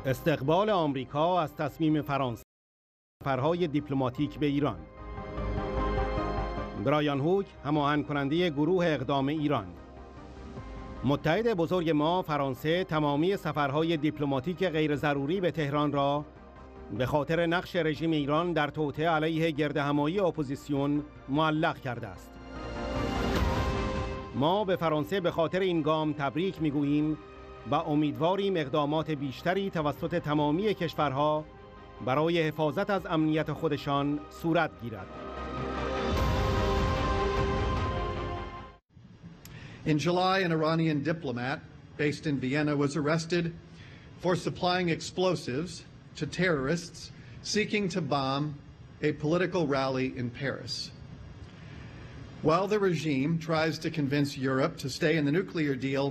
استقبال آمریکا از تصمیم فرانسه سفرهای دیپلوماتیک به ایران. برای هماهنگ کننده گروه اقدام ایران. متحد بزرگ ما فرانسه تمامی سفرهای دیپلماتیک غیر ضروری به تهران را به خاطر نقش رژیم ایران در توطئه علیه گردهمایی اپوزیسیون معلق کرده است. ما به فرانسه به خاطر این گام تبریک میگوییم و امیدواریم اقدامات بیشتری توسط تمامی کشورها برای حفاظت از امنیت خودشان صورت گیرد. In July, an Iranian diplomat based in Vienna was arrested for supplying explosives to terrorists seeking to bomb a political rally in Paris. While the regime tries to convince Europe to stay in the nuclear deal,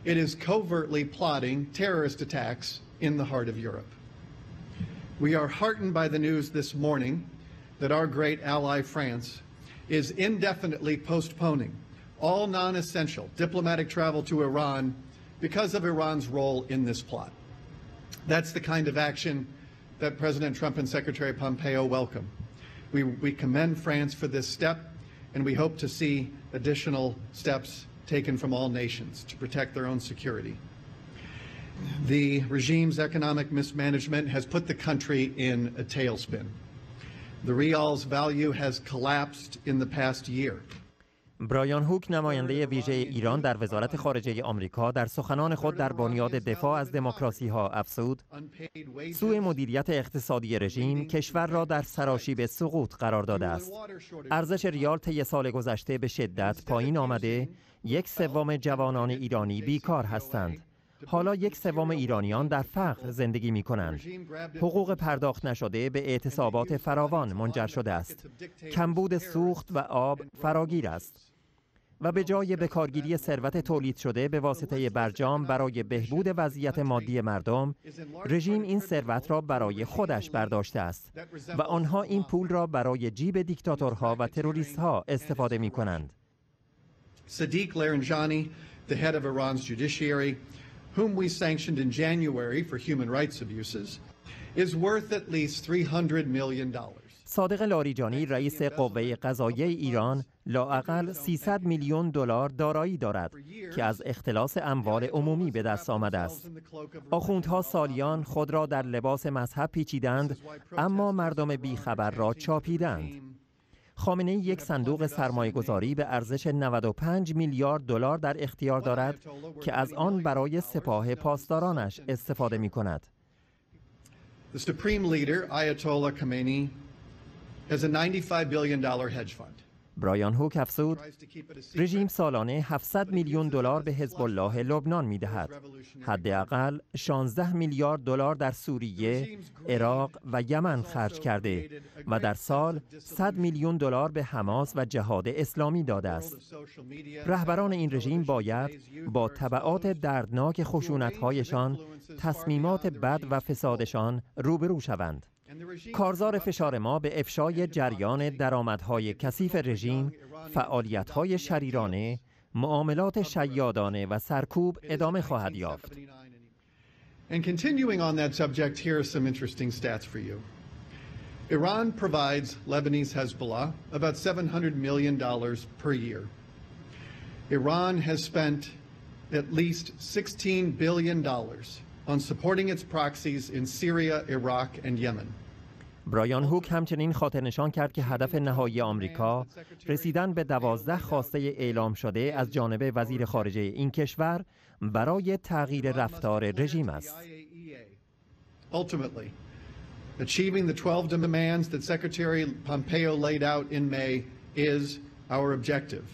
it is covertly plotting terrorist attacks in the heart of Europe. We are heartened by the news this morning that our great ally France is indefinitely postponing all non-essential diplomatic travel to Iran because of Iran's role in this plot. That's the kind of action that President Trump and Secretary Pompeo welcome. We commend France for this step, and we hope to see additional steps taken from all nations to protect their own security. The regime's economic mismanagement has put the country in a tailspin. The rial's value has collapsed in the past year. برایان هوک نماینده ویژه ایران در وزارت خارجه آمریکا در سخنان خود در بنیاد دفاع از دموکراسی ها افزود سوء مدیریت اقتصادی رژیم کشور را در سراشیب سقوط قرار داده است. ارزش ریال طی سال گذشته به شدت پایین آمده، 1/3 جوانان ایرانی بیکار هستند. حالا 1/3 ایرانیان در فقر زندگی می کنند. حقوق پرداخت نشده به اعتصابات فراوان منجر شده است. کمبود سوخت و آب فراگیر است. و به جای بکارگیری ثروت تولید شده به واسطه برجام برای بهبود وضعیت مادی مردم، رژیم این ثروت را برای خودش برداشته است و آنها این پول را برای جیب دیکتاتورها و تروریستها استفاده می کنند. Sadiq Laranjani, the head of Iran's judiciary, whom we sanctioned in January for human rights abuses, is worth at least $300 million. صادق لاریجانی رئیس قوه قضاییه ایران لااقل 300 میلیون دلار دارایی دارد که از اختلاس اموال عمومی به دست آمده است. آخوندها سالیان خود را در لباس مذهب پیچیدند اما مردم بیخبر را چاپیدند. خامنه‌ای یک صندوق سرمایه‌گذاری به ارزش 95 میلیارد دلار در اختیار دارد که از آن برای سپاه پاسدارانش استفاده می‌کند. The supreme leader, Ayatollah Khamenei, has a $95 billion hedge fund. برایان هوک افزود رژیم سالانه 700 میلیون دلار به حزب الله لبنان می‌دهد. حداقل 16 میلیارد دلار در سوریه، عراق و یمن خرج کرده و در سال 100 میلیون دلار به حماس و جهاد اسلامی داده است. رهبران این رژیم باید با تبعات دردناک خشونت‌هایشان، تصمیمات بد و فسادشان روبرو شوند. کارزار فشار ما به افشای جریان درآمدهای کثیف رژیم، فعالیت‌های شریرانه، معاملات شیادانه و سرکوب ادامه خواهد یافت. And continuing on that subject, here are some interesting stats for you. Iran provides Lebanese Hezbollah about $700 million per year. Iran has spent at least $16 billion on supporting its proxies in Syria, Iraq and Yemen. برایان هوک همچنین خاطر نشان کرد که هدف نهایی آمریکا رسیدن به 12 خواسته اعلام شده از جانب وزیر خارجه این کشور برای تغییر رفتار رژیم است. Ultimately, achieving the 12 demands that Secretary Pompeo laid out in May is our objective.